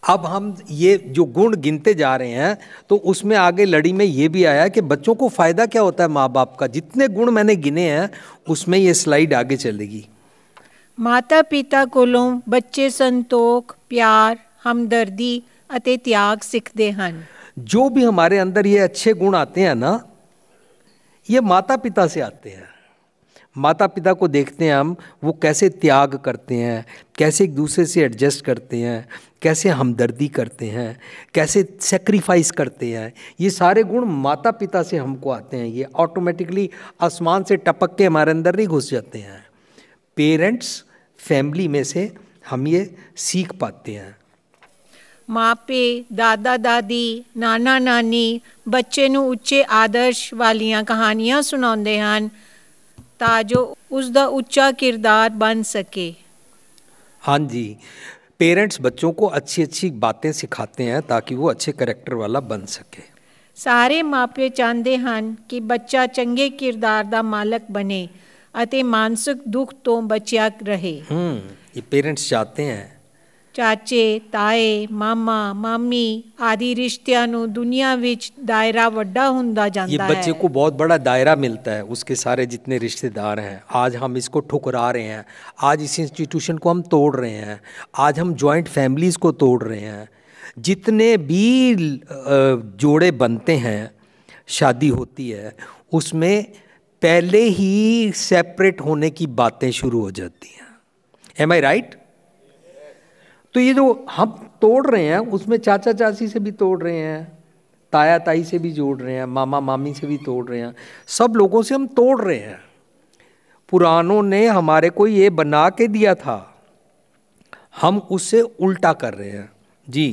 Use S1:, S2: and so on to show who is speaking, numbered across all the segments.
S1: अब हम ये जो गुण गिनते जा रहे हैं तो उसमें आगे लड़ी में ये भी आया कि बच्चों को फ़ायदा क्या होता है माँ बाप का। जितने गुण मैंने गिने हैं उसमें ये स्लाइड आगे चलेगी।
S2: माता पिता कोलों बच्चे संतोख, प्यार, हमदर्दी अते त्याग सीखते हैं।
S1: जो भी हमारे अंदर ये अच्छे गुण आते हैं ना, ये माता पिता से आते हैं। माता पिता को देखते हैं हम, वो कैसे त्याग करते हैं, कैसे एक दूसरे से एडजस्ट करते हैं, कैसे हमदर्दी करते हैं, कैसे सेक्रीफाइस करते हैं। ये सारे गुण माता पिता से हमको आते हैं। ये ऑटोमेटिकली आसमान से टपक के हमारे अंदर नहीं घुस जाते हैं। पेरेंट्स, फैमिली में से हम ये सीख पाते हैं।
S2: मापे, दादा दादी, नाना नानी बच्चे ਨੂੰ ਉੱਚੇ ਆਦਰਸ਼ ਵਾਲੀਆਂ ਕਹਾਣੀਆਂ ਸੁਣਾਉਂਦੇ ਹਨ ਤਾਂ ਜੋ ਉਸ ਦਾ ਉੱਚਾ ਕਿਰਦਾਰ ਬਣ सके।
S1: हाँ जी, पेरेंट्स बच्चों को अच्छी अच्छी बातें सिखाते हैं ताकि वो अच्छे कैरेक्टर वाला बन सके।
S2: ਸਾਰੇ ਮਾਪੇ ਚਾਹੁੰਦੇ ਹਨ ਕਿ ਬੱਚਾ ਚੰਗੇ ਕਿਰਦਾਰ ਦਾ ਮਾਲਕ ਬਣੇ ਅਤੇ ਮਾਨਸਿਕ ਦੁੱਖ ਤੋਂ ਬਚਿਆ ਰਹੇ।
S1: ये पेरेंट्स चाहते हैं।
S2: ਚਾਚੇ, ਤਾਏ, ਮਾਮਾ, ਮਾਮੀ ਆदि ਰਿਸ਼ਤਿਆਂ ਨੂੰ दुनिया ਵਿੱਚ दायरा ਵੱਡਾ ਹੁੰਦਾ ਜਾਂਦਾ
S1: ये
S2: है।
S1: बच्चे को बहुत बड़ा दायरा मिलता है, उसके सारे जितने रिश्तेदार हैं। आज हम इसको ठुकरा रहे हैं, आज इस इंस्टीट्यूशन को हम तोड़ रहे हैं, आज हम जॉइंट फैमिलीज़ को तोड़ रहे हैं। जितने भी जोड़े बनते हैं, शादी होती है, उसमें पहले ही सेपरेट होने की बातें शुरू हो जाती हैं। एम आई राइट? तो ये जो हम तोड़ रहे हैं उसमें चाचा चाची से भी तोड़ रहे हैं, ताया ताई से भी जोड़ रहे हैं, मामा मामी से भी तोड़ रहे हैं, सब लोगों से हम तोड़ रहे हैं। पुरानों ने हमारे को ये बना के दिया था, हम उससे उल्टा कर रहे हैं जी।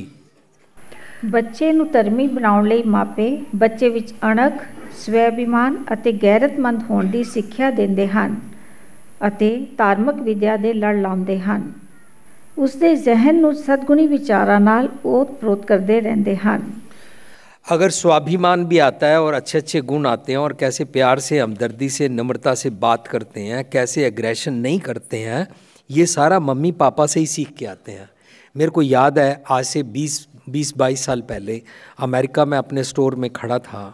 S3: ਬੱਚੇ ਨੂੰ ਧਰਮੀ ਬਣਾਉਣ ਲਈ ਮਾਪੇ ਬੱਚੇ ਵਿੱਚ ਅਣਖ, ਸਵੈਅਭਿਮਾਨ ਅਤੇ ਗੈਰਤਮੰਦ ਹੋਣ ਦੀ ਸਿੱਖਿਆ ਦਿੰਦੇ ਹਨ ਅਤੇ ਧਾਰਮਿਕ ਵਿਦਿਆ ਦੇ ਲੜ ਲਾਉਂਦੇ ਹਨ। ਉਸ ਦੇ ਜ਼ਿਹਨ ਨੂੰ ਸਦਗੁਣੀ ਵਿਚਾਰਾਂ ਨਾਲ ਓਤ-ਪ੍ਰੋਤ ਕਰਦੇ ਰਹਿੰਦੇ ਹਨ।
S1: अगर स्वाभिमान भी आता है और अच्छे अच्छे गुण आते हैं और कैसे प्यार से, हमदर्दी से, नम्रता से बात करते हैं, कैसे एग्रेशन नहीं करते हैं, ये सारा मम्मी पापा से ही सीख के आते हैं। मेरे को याद है आज से 20-22 साल पहले अमेरिका में अपने स्टोर में खड़ा था,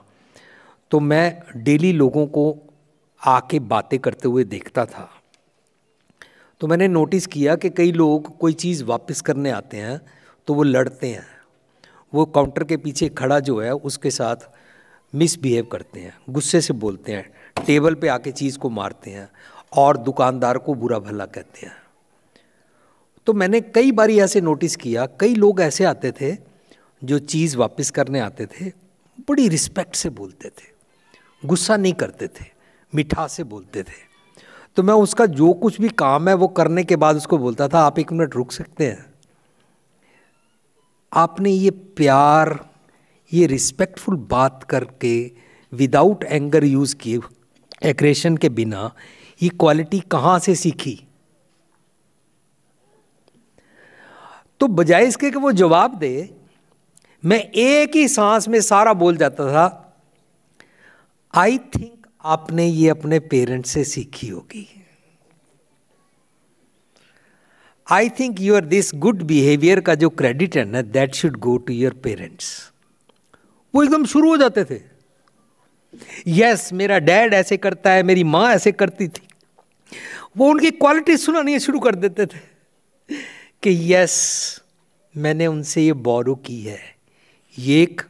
S1: तो मैं डेली लोगों को आके बातें करते हुए देखता था। तो मैंने नोटिस किया कि कई लोग कोई चीज़ वापस करने आते हैं तो वो लड़ते हैं, वो काउंटर के पीछे खड़ा जो है उसके साथ मिसबिहेव करते हैं, गुस्से से बोलते हैं, टेबल पे आके चीज़ को मारते हैं और दुकानदार को बुरा भला कहते हैं। तो मैंने कई बार ऐसे नोटिस किया, कई लोग ऐसे आते थे जो चीज़ वापस करने आते थे, बड़ी रिस्पेक्ट से बोलते थे, गुस्सा नहीं करते थे, मिठास से बोलते थे। तो मैं उसका जो कुछ भी काम है वो करने के बाद उसको बोलता था, आप 1 मिनट रुक सकते हैं? आपने ये प्यार, ये रिस्पेक्टफुल बात करके विदाउट एंगर यूज़ किए, एग्रेशन के बिना, ये क्वालिटी कहाँ से सीखी? तो बजाय इसके कि वो जवाब दे, मैं एक ही सांस में सारा बोल जाता था, आई थिंक आपने ये अपने पेरेंट्स से सीखी होगी। I think your this good behaviour का जो क्रेडिट है ना, that should go to your parents. वो एकदम शुरू हो जाते थे, यस मेरा डैड ऐसे करता है, मेरी माँ ऐसे करती थी। वो उनकी क्वालिटी सुनानी शुरू कर देते थे कि यस मैंने उनसे ये बोरो की है। ये एक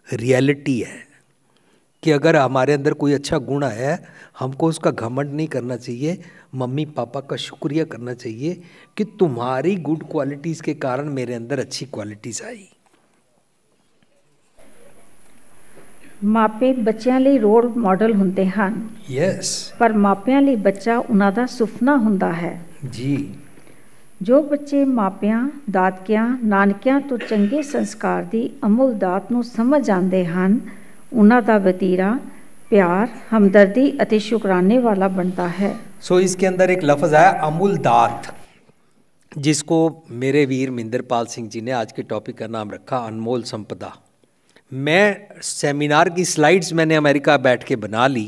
S1: रियलिटी है कि अगर हमारे अंदर कोई अच्छा गुण आया है, हमको उसका घमंड नहीं करना चाहिए, मम्मी पापा का शुक्रिया करना चाहिए कि तुम्हारी गुड क्वालिटीज़ के कारण मेरे अंदर अच्छी क्वालिटीज़ आई।
S3: ਮਾਪੇ ਬੱਚਿਆਂ ਲਈ ਰੋਲ ਮਾਡਲ ਹੁੰਦੇ ਹਨ।
S1: ਯੈਸ।
S3: ਪਰ ਮਾਪਿਆਂ ਲਈ ਬੱਚਾ ਉਹਨਾਂ ਦਾ ਸੁਪਨਾ ਹੁੰਦਾ ਹੈ।
S1: ਜੀ।
S3: ਜੋ ਬੱਚੇ ਮਾਪਿਆਂ, ਦਾਦਕਿਆਂ, ਨਾਨਕਿਆਂ ਤੋਂ ਚੰਗੇ ਸੰਸਕਾਰ ਦੀ ਅਮੁੱਲ ਦਾਤ ਨੂੰ ਸਮਝ ਆਉਂਦੇ ਹਨ, ਉਹਨਾਂ ਦਾ ਵਤੀਰਾ प्यार, हमदर्दी अति शुक्राने वाला बनता है।
S1: सो इसके अंदर एक लफ्ज़ आया अमूल दात, जिसको मेरे वीर मिंदरपाल सिंह जी ने आज के टॉपिक का नाम रखा अनमोल संपदा। मैं सेमिनार की स्लाइड्स मैंने अमेरिका बैठ के बना ली,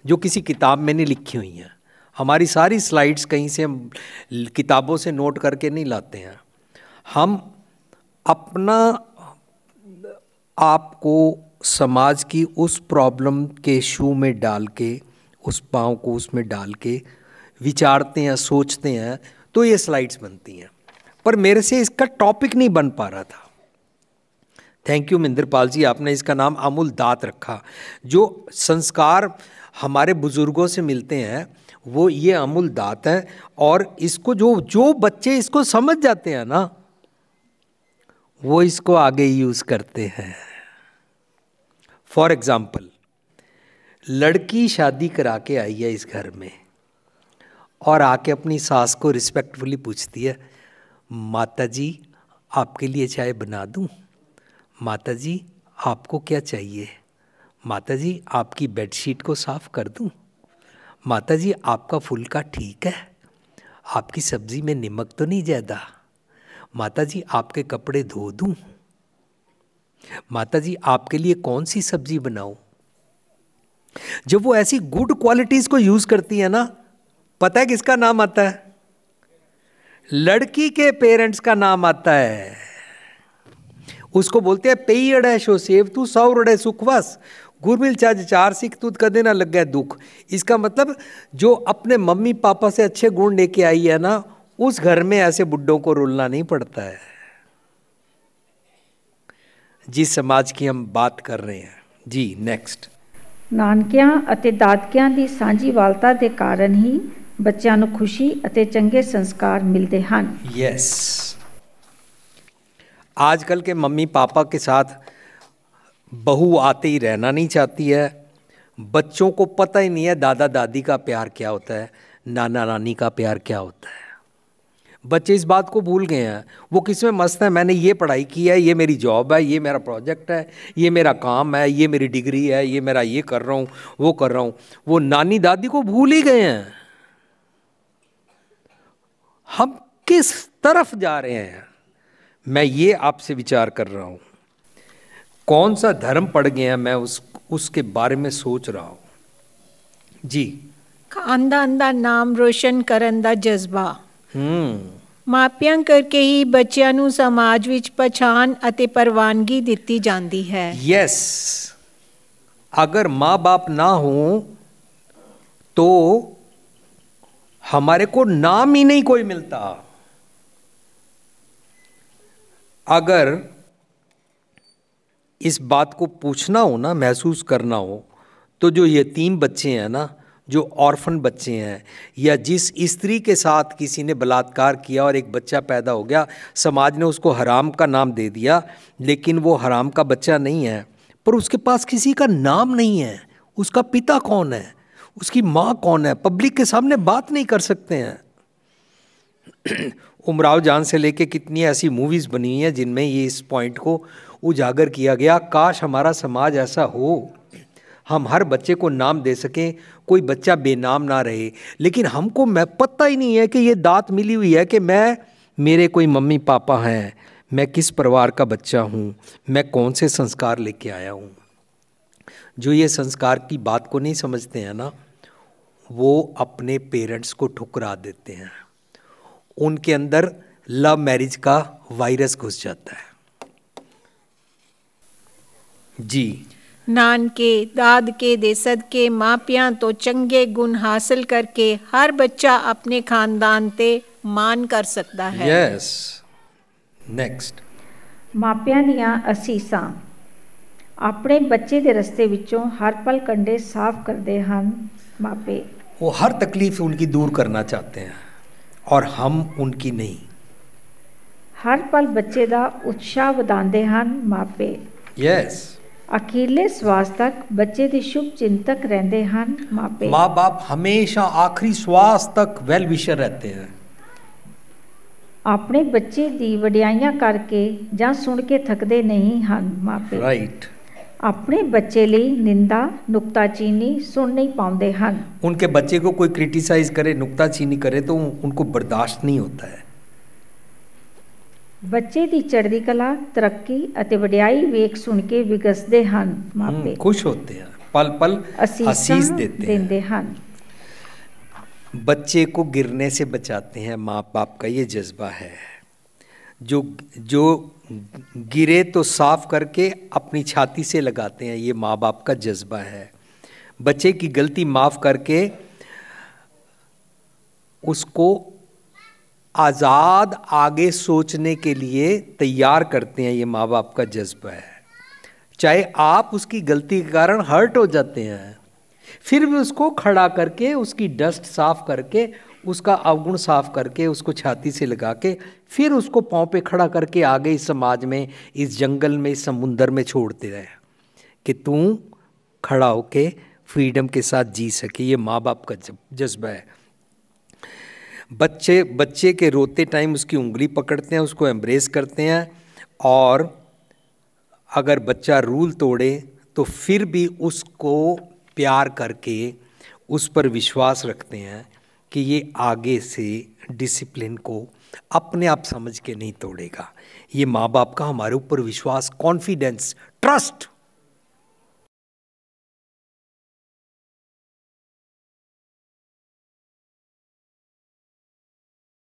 S1: जो किसी किताब में नहीं लिखी हुई हैं। हमारी सारी स्लाइड्स कहीं से हम किताबों से नोट करके नहीं लाते हैं, हम अपना आपको समाज की उस प्रॉब्लम के शू में डाल के, उस पाँव को उसमें डाल के विचारते हैं, सोचते हैं, तो ये स्लाइड्स बनती हैं। पर मेरे से इसका टॉपिक नहीं बन पा रहा था। थैंक यू महेंद्रपाल जी, आपने इसका नाम अमूल दात रखा। जो संस्कार हमारे बुजुर्गों से मिलते हैं वो ये अमूल दात है, और इसको जो बच्चे इसको समझ जाते हैं ना, वो इसको आगे यूज करते हैं। फॉर एग्जाम्पल, लड़की शादी करा के आई है इस घर में और आके अपनी सास को रिस्पेक्टफुली पूछती है, माता जी आपके लिए चाय बना दूं? माता जी आपको क्या चाहिए? माता जी आपकी बेडशीट को साफ कर दूं? माता जी आपका फुल्का ठीक है? आपकी सब्जी में नमक तो नहीं ज़्यादा? माता जी आपके कपड़े धो दूं? माता जी आपके लिए कौन सी सब्जी बनाऊं? जब वो ऐसी गुड क्वालिटीज को यूज करती है ना, पता है किसका नाम आता है? लड़की के पेरेंट्स का नाम आता है। उसको बोलते हैं पेई अड़े शो सेव तू सौ रड़े सुखवास, गुरमिल चाज चार सिख तुद कदे ना लग गए दुख। इसका मतलब जो अपने मम्मी पापा से अच्छे गुण लेके आई है ना, उस घर में ऐसे बुड्ढों को रुलना नहीं पड़ता है। जिस समाज की हम बात कर रहे हैं जी। नेक्स्ट,
S3: ਨਾਨਕਿਆਂ ਅਤੇ ਦਾਦਕਿਆਂ ਦੀ ਸਾਂਝੀਵਾਲਤਾ ਦੇ ਕਾਰਨ ਹੀ ਬੱਚਿਆਂ ਨੂੰ ਖੁਸ਼ੀ ਅਤੇ ਚੰਗੇ ਸੰਸਕਾਰ ਮਿਲਦੇ ਹਨ।
S1: यस, आजकल के मम्मी पापा के साथ बहू आते ही रहना नहीं चाहती है। बच्चों को पता ही नहीं है दादा दादी का प्यार क्या होता है, नाना नानी का प्यार क्या होता है। बच्चे इस बात को भूल गए हैं। वो किस में मस्त है, मैंने ये पढ़ाई की है, ये मेरी जॉब है, ये मेरा प्रोजेक्ट है, ये मेरा काम है, ये मेरी डिग्री है, ये मेरा ये कर रहा हूँ, वो कर रहा हूँ। वो नानी दादी को भूल ही गए हैं। हम किस तरफ जा रहे हैं, मैं ये आपसे विचार कर रहा हूँ। कौन सा धर्म पड़ गया है, मैं उसके बारे में सोच रहा हूँ जी।
S2: ਖਾਂਦਾ ਦਾ ਨਾਮ ਰੋਸ਼ਨ ਕਰਨ ਦਾ ਜਜ਼ਬਾ ਮਾਪਿਆਂ ਕਰਕੇ ਹੀ ਬੱਚਿਆਂ ਨੂੰ ਸਮਾਜ ਵਿੱਚ ਪਛਾਣ ਅਤੇ ਪ੍ਰਵਾਨਗੀ ਦਿੱਤੀ ਜਾਂਦੀ है।
S1: यस, अगर माँ बाप ना हो तो हमारे को नाम ही नहीं कोई मिलता। अगर इस बात को पूछना हो ना, महसूस करना हो, तो जो यतीम बच्चे हैं ना, जो ऑर्फन बच्चे हैं, या जिस स्त्री के साथ किसी ने बलात्कार किया और एक बच्चा पैदा हो गया, समाज ने उसको हराम का नाम दे दिया, लेकिन वो हराम का बच्चा नहीं है, पर उसके पास किसी का नाम नहीं है। उसका पिता कौन है, उसकी माँ कौन है, पब्लिक के सामने बात नहीं कर सकते हैं। उमराव जान से लेके कितनी ऐसी मूवीज़ बनी हैं जिनमें ये इस पॉइंट को उजागर किया गया। काश हमारा समाज ऐसा हो, हम हर बच्चे को नाम दे सकें, कोई बच्चा बेनाम ना रहे। लेकिन हमको मैं पता ही नहीं है कि ये दात मिली हुई है कि मेरे कोई मम्मी पापा हैं, मैं किस परिवार का बच्चा हूँ, मैं कौन से संस्कार लेके आया हूँ। जो ये संस्कार की बात को नहीं समझते हैं ना, वो अपने पेरेंट्स को ठुकरा देते हैं। उनके अंदर लव मैरिज का वायरस घुस जाता है जी।
S2: ਨਾਨਕੇ ਦਾਦਕੇ ਦੇ ਸਦਕੇ ਮਾਪਿਆਂ ਤੋਂ ਚੰਗੇ ਗੁਣ ਹਾਸਲ ਕਰਕੇ ਹਰ ਬੱਚਾ ਆਪਣੇ ਖਾਨਦਾਨ ਤੇ ਮਾਣ ਕਰ ਸਕਦਾ ਹੈ।
S1: ਯੈਸ, ਨੈਕਸਟ,
S3: ਮਾਪਿਆਂ ਦੀਆਂ ਅਸੀਸਾਂ ਆਪਣੇ ਬੱਚੇ ਦੇ ਰਸਤੇ ਵਿੱਚੋਂ ਹਰ ਪਲ ਕੰਡੇ ਸਾਫ਼ ਕਰਦੇ ਹਨ। ਮਾਪੇ
S1: वो हर तकलीफ उनकी दूर करना चाहते हैं और हम उनकी नहीं।
S3: ਹਰ ਪਲ ਬੱਚੇ ਦਾ ਉਤਸ਼ਾਹ ਵਧਾਉਂਦੇ ਹਨ। ਮਾਪੇ
S1: यस,
S3: ਅਖੀਰਲੇ ਸਵਾਸ ਤੱਕ ਬੱਚੇ ਦੇ ਸ਼ੁਭ ਚਿੰਤਕ ਰਹਿੰਦੇ ਹਨ। ਮਾਪੇ
S1: माँ बाप हमेशा आखिरी श्वास तक वेल विशर रहते हैं।
S3: ਆਪਣੇ ਬੱਚੇ ਦੀ ਵਡਿਆਈਆਂ ਕਰਕੇ ਜਾਂ ਸੁਣ ਕੇ ਥੱਕਦੇ ਨਹੀਂ ਹਨ। ਮਾਪੇ
S1: राइट,
S3: ਆਪਣੇ ਬੱਚੇ ਲਈ ਨਿੰਦਾ ਨੁਕਤਾਚੀਨੀ ਸੁਣ ਨਹੀਂ ਪਾਉਂਦੇ ਹਨ।
S1: उनके बच्चे को कोई क्रिटिसाइज करे, नुक्ताचीनी करे तो उनको बर्दाश्त नहीं होता है।
S3: ਬੱਚੇ ਦੀ ਚੜ੍ਹਦੀ ਕਲਾ, ਤਰੱਕੀ ਅਤੇ ਵਡਿਆਈ ਵੇਖ ਸੁਣ ਕੇ ਵਿਗਸਦੇ ਹਨ। ਮਾਪੇ
S1: खुश होते हैं, पल पल आशीष देते
S3: ਦਿੰਦੇ ਹਨ।
S1: बच्चे को गिरने से बचाते हैं। माँ बाप का ये जज्बा है। जो जो गिरे तो साफ करके अपनी छाती से लगाते हैं, ये माँ बाप का जज्बा है। बच्चे की गलती माफ करके उसको आज़ाद आगे सोचने के लिए तैयार करते हैं, ये माँ बाप का जज्बा है। चाहे आप उसकी गलती के कारण हर्ट हो जाते हैं, फिर भी उसको खड़ा करके, उसकी डस्ट साफ करके, उसका अवगुण साफ करके, उसको छाती से लगा के, फिर उसको पाँव पे खड़ा करके आगे इस समाज में, इस जंगल में, इस समुंदर में छोड़ते रहे कि तू खड़ा होके फ्रीडम के साथ जी सके। ये माँ बाप का जज्बा है। बच्चे के रोते टाइम उसकी उंगली पकड़ते हैं, उसको एम्ब्रेस करते हैं, और अगर बच्चा रूल तोड़े तो फिर भी उसको प्यार करके उस पर विश्वास रखते हैं कि ये आगे से डिसिप्लिन को अपने आप समझ के नहीं तोड़ेगा। ये माँ बाप का हमारे ऊपर विश्वास, कॉन्फिडेंस, ट्रस्ट